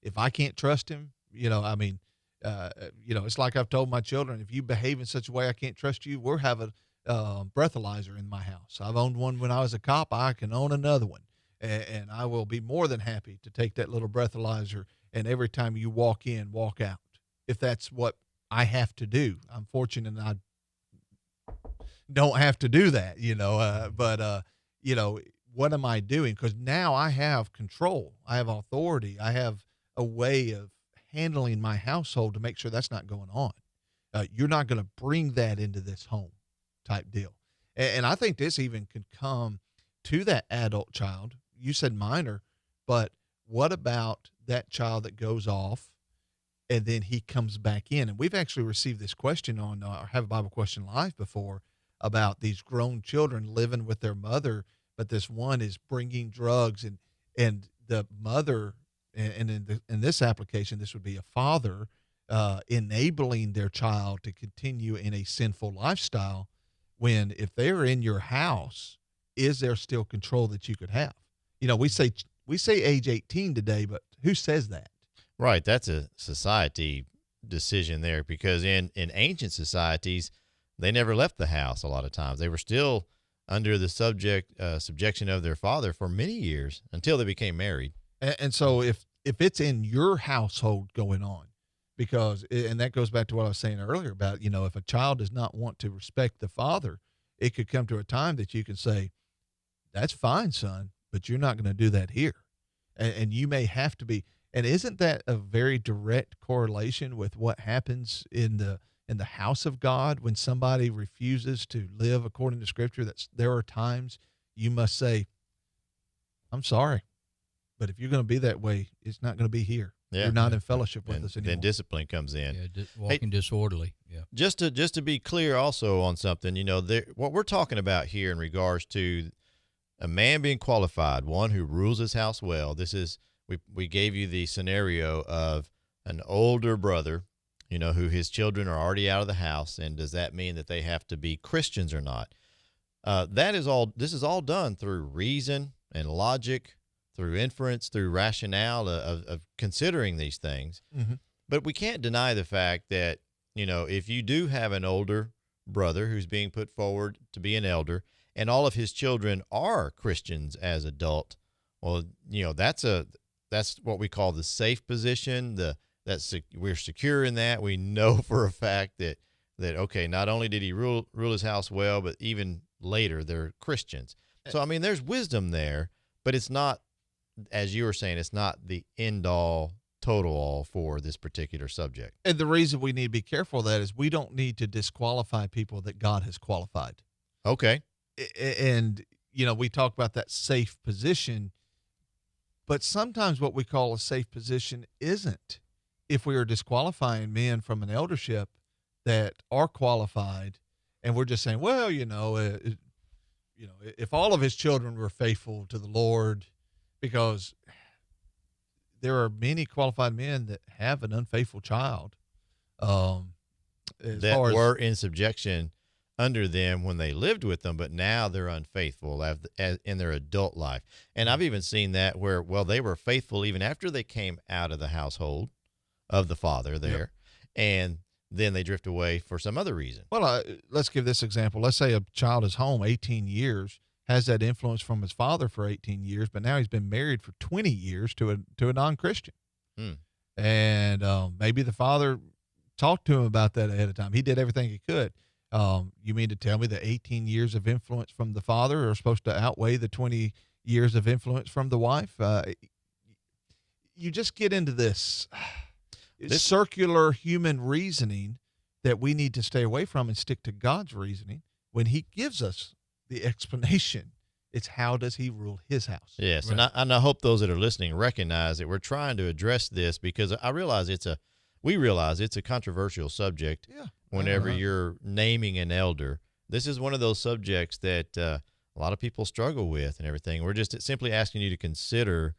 B: If I can't trust him, it's like I've told my children, if you behave in such a way I can't trust you, we'll have breathalyzer in my house. I've owned one when I was a cop. I can own another one. And I will be more than happy to take that little breathalyzer, and every time you walk in, walk out, if that's what I have to do. I'm fortunate I don't have to do that, but what am I doing? Because now I have control. I have authority. I have a way of handling my household to make sure that's not going on. You're not going to bring that into this home type deal. And I think this even could come to that adult child. You said minor, but what about that child that goes off and then he comes back in? And we've actually received this question on Have a Bible Question Live before about these grown children living with their mother, but this one is bringing drugs, and the mother, and in this application, this would be a father, enabling their child to continue in a sinful lifestyle, when if they're in your house, is there still control that you could have? We say age 18 today, but who says that?
C: Right. That's a society decision there, because in ancient societies, they never left the house. A lot of times they were still under the subjection of their father for many years until they became married.
B: And so if it's in your household going on, and that goes back to what I was saying earlier about, if a child does not want to respect the father, it could come to a time that you can say, that's fine, son, but you're not going to do that here. And you may have to be. And isn't that a very direct correlation with what happens in the house of God when somebody refuses to live according to Scripture? There are times you must say, I'm sorry, but if you're going to be that way, it's not going to be here. Yeah. You're not in fellowship with us anymore.
C: Then discipline comes in.
E: Yeah, walking disorderly. Yeah.
C: Just to be clear also on something, what we're talking about here in regards to a man being qualified, one who rules his house well. This is, we gave you the scenario of an older brother, who his children are already out of the house. And does that mean that they have to be Christians or not? This is all done through reason and logic, through inference, through rationale of considering these things. Mm-hmm. But we can't deny the fact that, if you do have an older brother who's being put forward to be an elder, and all of his children are Christians as adult, well, that's what we call the safe position. We're secure in that. We know for a fact that okay, not only did he rule his house well, but even later they're Christians. So there's wisdom there, but it's not, as you were saying, it's not the end all, total all for this particular subject.
B: And the reason we need to be careful of that is we don't need to disqualify people that God has qualified.
C: Okay.
B: And, we talk about that safe position, but sometimes what we call a safe position isn't. If we are disqualifying men from an eldership that are qualified, and we're just saying, well, if all of his children were faithful to the Lord, because there are many qualified men that have an unfaithful child,
C: that were in subjection under them when they lived with them, but now they're unfaithful in their adult life. And I've even seen that where, they were faithful even after they came out of the household of the father there, yep. And then they drift away for some other reason.
B: Well, let's give this example. Let's say a child is home 18 years, has that influence from his father for 18 years, but now he's been married for 20 years to a non-Christian. And maybe the father talked to him about that ahead of time. He did everything he could. You mean to tell me that 18 years of influence from the father are supposed to outweigh the 20 years of influence from the wife? You just get into this circular human reasoning that we need to stay away from and stick to God's reasoning when he gives us the explanation. It's how does he rule his house?
C: Yes, right. And I hope those that are listening recognize that we're trying to address this, because we realize it's a controversial subject.
B: Yeah.
C: Whenever you're naming an elder, this is one of those subjects that a lot of people struggle with and everything. We're just simply asking you to consider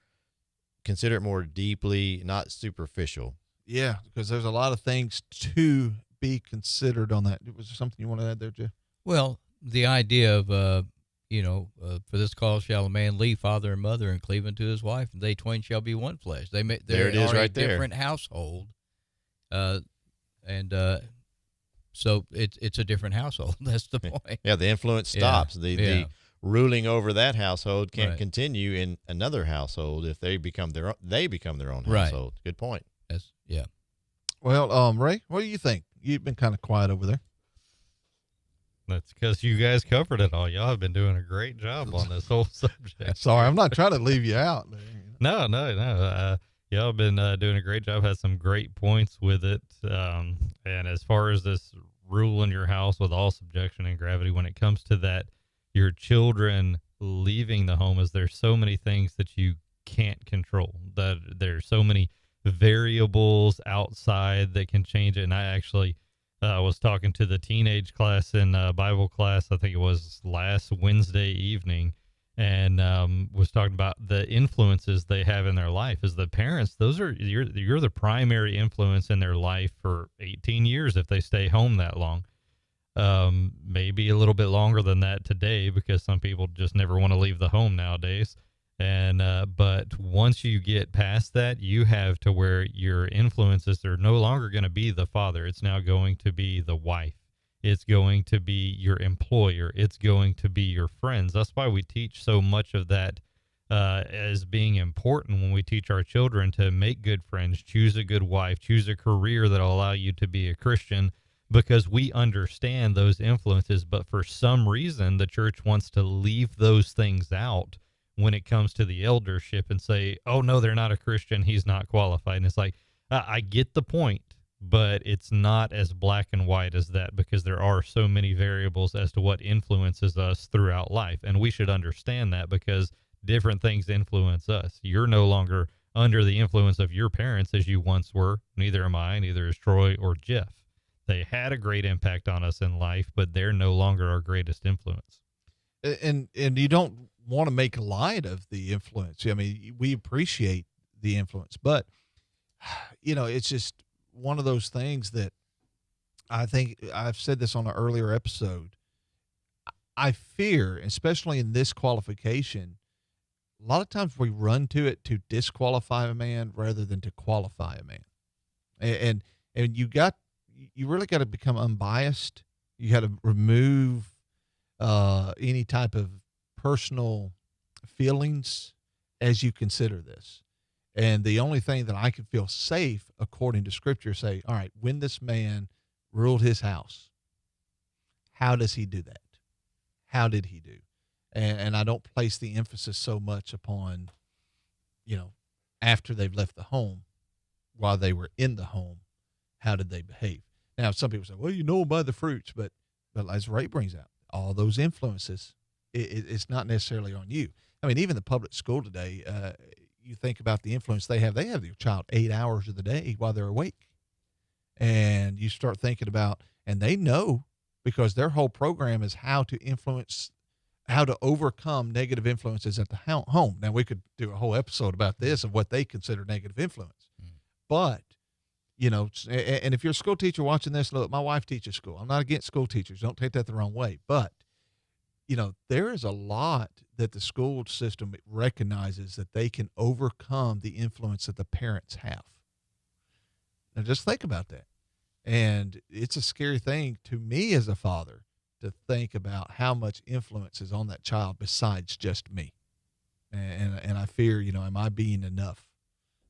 C: it more deeply, not superficial.
B: Yeah, because there's a lot of things to be considered on that. Was there something you want to add there, Jeff?
E: Well, the idea of, for this cause shall a man leave father and mother and cleave unto his wife, and they twain shall be one flesh. There it is, right there. Different household, and So it's a different household. That's the point.
C: Yeah, the influence stops. The ruling over that household can't continue in another household if they become their own household. Good point.
E: Yeah.
B: Well, Ray, what do you think? You've been kind of quiet over there.
D: That's because you guys covered it all. Y'all have been doing a great job on this whole subject.
B: Sorry, I'm not trying to leave you out.
D: No. Y'all have been doing a great job. Had some great points with it. And as far as this rule in your house with all subjection and gravity, when it comes to that, your children leaving the home, is there's so many things that you can't control. That there's so many variables outside that can change it. And I actually was talking to the teenage class in Bible class. I think it was last Wednesday evening, and was talking about the influences they have in their life. As the parents, you're the primary influence in their life for 18 years if they stay home that long. Maybe a little bit longer than that today, because some people just never want to leave the home nowadays. And but once you get past that, you have to where your influences are no longer going to be the father. It's now going to be the wife. It's going to be your employer. It's going to be your friends. That's why we teach so much of that as being important when we teach our children to make good friends, choose a good wife, choose a career that will allow you to be a Christian, because we understand those influences. But for some reason, the church wants to leave those things out when it comes to the eldership and say, oh, no, they're not a Christian, he's not qualified. And it's like, I get the point, but it's not as black and white as that, because there are so many variables as to what influences us throughout life. And we should understand that, because different things influence us. You're no longer under the influence of your parents as you once were. Neither am I, neither is Troy or Jeff. They had a great impact on us in life, but they're no longer our greatest influence.
B: And you don't want to make light of the influence. I mean, we appreciate the influence, but it's just one of those things that I think I've said this on an earlier episode. I fear, especially in this qualification, a lot of times we run to it to disqualify a man rather than to qualify a man. And you really got to become unbiased. You got to remove any type of personal feelings as you consider this. And the only thing that I can feel safe, according to Scripture, say, all right, when this man ruled his house, how does he do that? How did he do? And I don't place the emphasis so much upon, after they've left the home, while they were in the home, how did they behave? Now, some people say, well, you know by the fruits, but as Ray brings out, all those influences, it's not necessarily on you. I mean, even the public school today, you think about the influence they have their child 8 hours of the day while they're awake. And you start thinking about, and they know, because their whole program is how to overcome negative influences at the home. Now, we could do a whole episode about this of what they consider negative influence. But, and if you're a school teacher watching this, look, my wife teaches school. I'm not against school teachers. Don't take that the wrong way. But, there is a lot that the school system recognizes that they can overcome the influence that the parents have. Now, just think about that. And it's a scary thing to me as a father to think about how much influence is on that child besides just me. And I fear, am I being enough?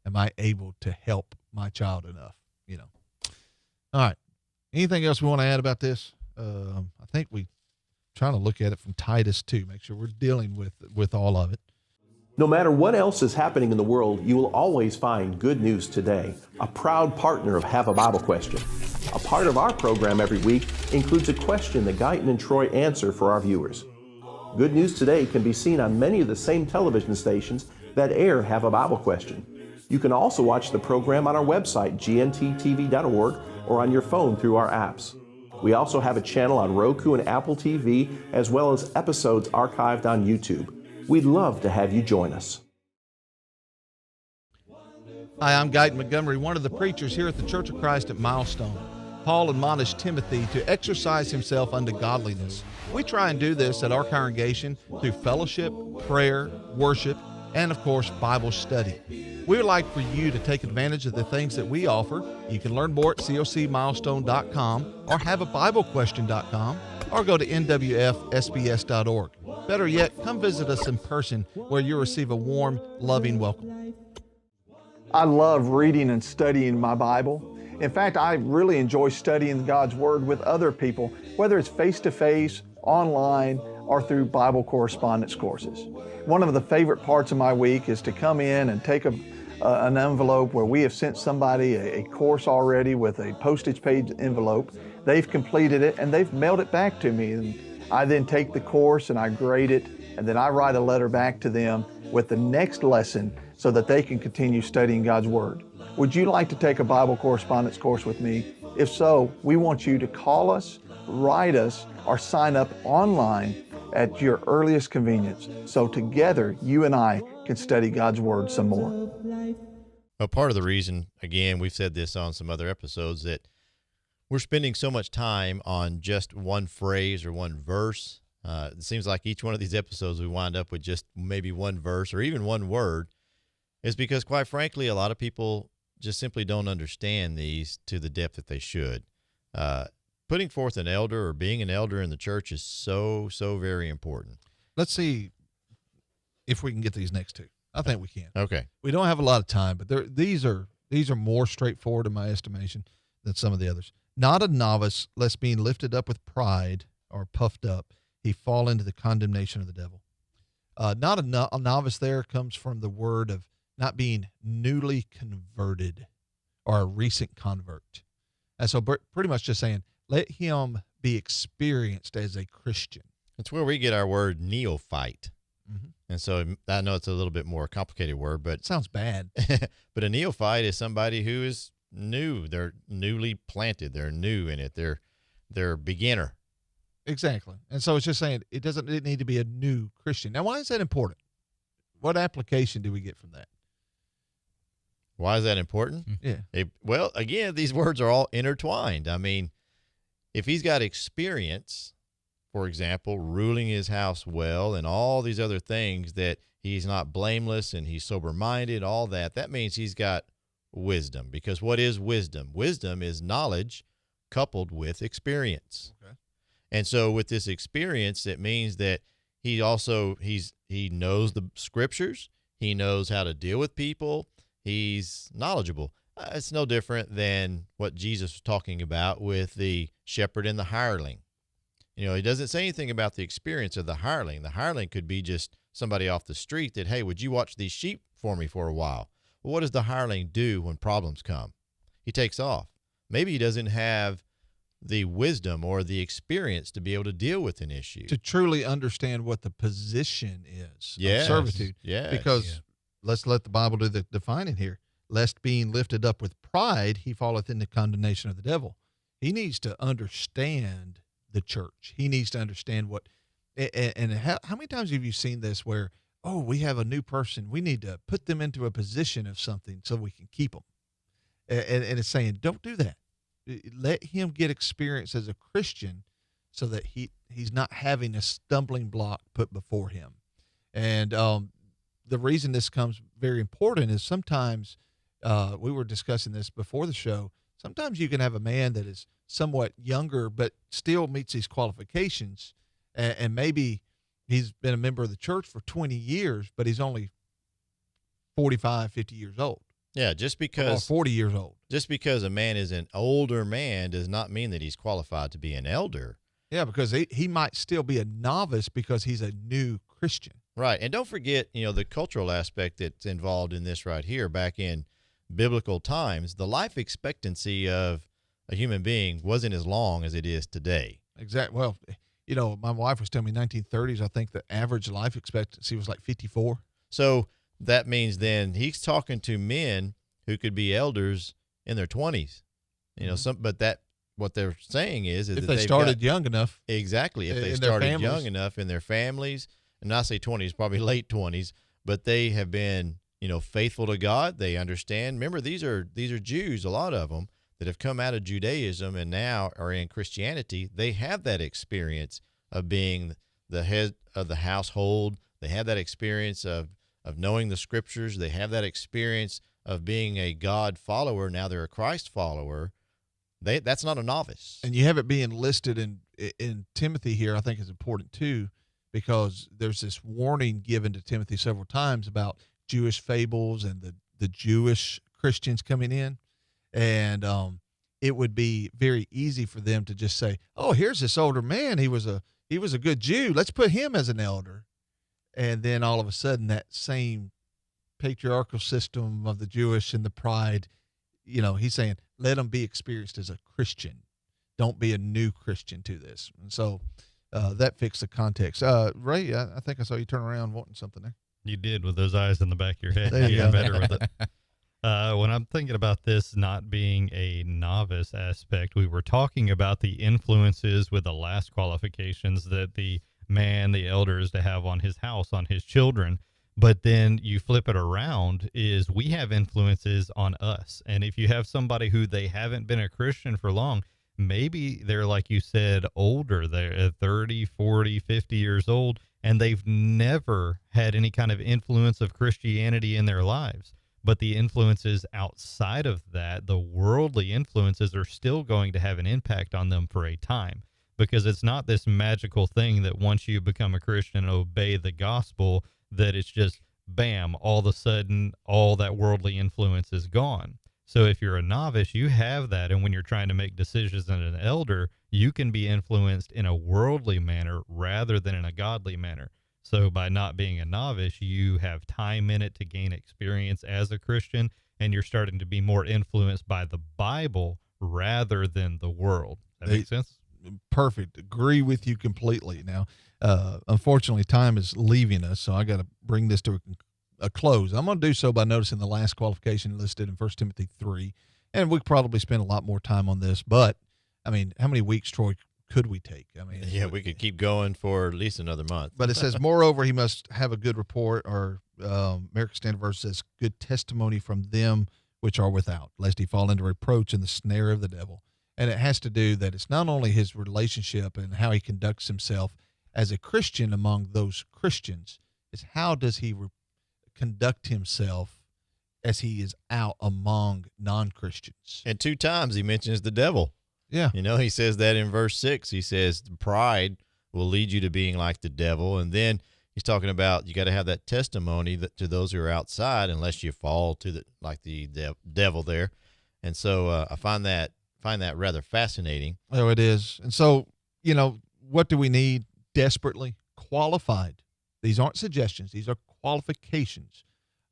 B: Am I able to help my child enough? All right. Anything else we want to add about this? I think we trying to look at it from Titus 2, make sure we're dealing with all of it.
F: No matter what else is happening in the world, you will always find Good News Today, a proud partner of Have a Bible Question. A part of our program every week includes a question that Guyton and Troy answer for our viewers. Good News Today can be seen on many of the same television stations that air Have a Bible Question. You can also watch the program on our website, gnttv.org, or on your phone through our apps. We also have a channel on Roku and Apple TV, as well as episodes archived on YouTube. We'd love to have you join us.
B: Hi, I'm Guyton Montgomery, one of the preachers here at the Church of Christ at Milestone. Paul admonished Timothy to exercise himself unto godliness. We try and do this at our congregation through fellowship, prayer, worship, and of course, Bible study. We would like for you to take advantage of the things that we offer. You can learn more at cocmilestone.com or haveabiblequestion.com or go to nwfsbs.org. Better yet, come visit us in person where you'll receive a warm, loving welcome.
G: I love reading and studying my Bible. In fact, I really enjoy studying God's Word with other people, whether it's face-to-face, online, or through Bible correspondence courses. One of the favorite parts of my week is to come in and take an envelope where we have sent somebody a course already with a postage paid envelope. They've completed it and they've mailed it back to me. And I then take the course and I grade it, and then I write a letter back to them with the next lesson so that they can continue studying God's Word. Would you like to take a Bible correspondence course with me? If so, we want you to call us, write us, or sign up online at your earliest convenience, so together you and I can study God's Word some more.
C: Well, part of the reason, again, we've said this on some other episodes, that we're spending so much time on just one phrase or one verse. It seems like each one of these episodes we wind up with just maybe one verse or even one word, is because, quite frankly, a lot of people just simply don't understand these to the depth that they should. Putting forth an elder or being an elder in the church is so very important.
B: Let's see if we can get these next two. I think we can.
C: Okay.
B: We don't have a lot of time, but these are more straightforward in my estimation than some of the others. Not a novice, lest being lifted up with pride or puffed up, he fall into the condemnation of the devil. Not a novice there comes from the word of not being newly converted or a recent convert. And so pretty much just saying, let him be experienced as a Christian.
C: That's where we get our word neophyte.
B: Mm-hmm.
C: And so I know it's a little bit more complicated word, but
B: it sounds bad.
C: But a neophyte is somebody who is new. They're newly planted. They're new in it. They're beginner.
B: Exactly. And so it's just saying it doesn't need to be a new Christian. Now, why is that important? What application do we get from that?
C: Why is that important?
B: Yeah.
C: Well, again, these words are all intertwined. I mean, if he's got experience, for example, ruling his house well and all these other things, that he's not blameless and he's sober-minded, all that means he's got wisdom. Because what is wisdom? Wisdom is knowledge coupled with experience.
B: Okay.
C: And so with this experience, it means that he knows the scriptures. He knows how to deal with people. He's knowledgeable. It's no different than what Jesus was talking about with the shepherd and the hireling. You know, he doesn't say anything about the experience of the hireling. The hireling could be just somebody off the street that, hey, would you watch these sheep for me for a while? Well, what does the hireling do when problems come? He takes off. Maybe he doesn't have the wisdom or the experience to be able to deal with an issue.
B: To truly understand what the position is
C: Yes.
B: of servitude.
C: Yes.
B: Because let's let the Bible do the defining here. Lest being lifted up with pride, he falleth into condemnation of the devil. He needs to understand the church. He needs to understand what, and how many times have you seen this where, oh, we have a new person, we need to put them into a position of something so we can keep them. And it's saying, don't do that. Let him get experience as a Christian so that he's not having a stumbling block put before him. And the reason this comes very important is sometimes, we were discussing this before the show, sometimes you can have a man that is somewhat younger but still meets these qualifications, and maybe he's been a member of the church for 20 years, but he's only 45, 50 years old.
C: Yeah, just because
B: 40 years old.
C: Just because a man is an older man does not mean that he's qualified to be an elder.
B: Yeah, because he might still be a novice because he's a new Christian.
C: Right. And don't forget, the cultural aspect that's involved in this right here. Back in biblical times, the life expectancy of a human being wasn't as long as it is today.
B: Exactly. Well, my wife was telling me 1930s, I think the average life expectancy was like 54.
C: So that means then he's talking to men who could be elders in their 20s. What they're saying is
B: if
C: that
B: they started young enough.
C: Exactly. If they started young enough in their families, and I say 20s, probably late 20s, but they have been, faithful to God. They understand. Remember, these are Jews, a lot of them, that have come out of Judaism and now are in Christianity. They have that experience of being the head of the household. They have that experience of of knowing the scriptures. They have that experience of being a God follower. Now they're a Christ follower. That's not a novice.
B: And you have it being listed in Timothy here, I think is important too, because there's this warning given to Timothy several times about Jewish fables and the Jewish Christians coming in. And it would be very easy for them to just say, oh, here's this older man. He was a good Jew. Let's put him as an elder. And then all of a sudden that same patriarchal system of the Jewish and the pride, he's saying, let them be experienced as a Christian. Don't be a new Christian to this. And so that fixed the context. Ray, I think I saw you turn around wanting something there.
D: You did, with those eyes in the back of your head.
B: There you
D: got
B: go.
D: better with it. When I'm thinking about this not being a novice aspect, we were talking about the influences with the last qualifications that the elder is to have on his house, on his children. But then you flip it around, is we have influences on us. And if you have somebody who they haven't been a Christian for long, maybe they're, like you said, older, they're 30, 40, 50 years old, and they've never had any kind of influence of Christianity in their lives. But the influences outside of that, the worldly influences, are still going to have an impact on them for a time, because it's not this magical thing that once you become a Christian and obey the gospel, that it's just, bam, all of a sudden, all that worldly influence is gone. So if you're a novice, you have that. And when you're trying to make decisions as an elder, you can be influenced in a worldly manner rather than in a godly manner. So by not being a novice, you have time in it to gain experience as a Christian, and you're starting to be more influenced by the Bible rather than the world. That makes sense?
B: Perfect. Agree with you completely. Now, unfortunately, time is leaving us, so I got to bring this to a close. I'm going to do so by noticing the last qualification listed in 1 Timothy 3, and we probably spend a lot more time on this, but, I mean, how many weeks, Troy, could we take? I mean,
C: yeah, we could keep going for at least another month.
B: But it says, moreover, he must have a good report, or American Standard Version says, good testimony from them which are without, lest he fall into reproach in the snare of the devil. And it has to do that it's not only his relationship and how he conducts himself as a Christian among those Christians, it's how does he conduct himself as he is out among non-Christians.
C: And 2 times he mentions the devil.
B: Yeah.
C: He says that in verse 6. He says pride will lead you to being like the devil. And then he's talking about you got to have that testimony that to those who are outside, unless you fall to the devil there. And so I find that rather fascinating.
B: Oh, it is. And so, what do we need desperately? Qualified. These aren't suggestions. These are qualifications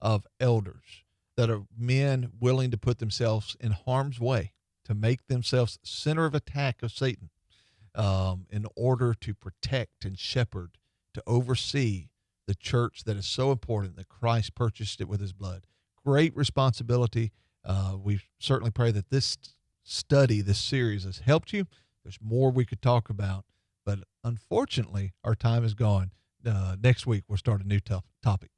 B: of elders that are men willing to put themselves in harm's way, to make themselves center of attack of Satan, in order to protect and shepherd, to oversee the church that is so important that Christ purchased it with his blood. Great responsibility. We certainly pray that this study, this series, has helped you. There's more we could talk about, but unfortunately, our time is gone. Next week, we'll start a new topic.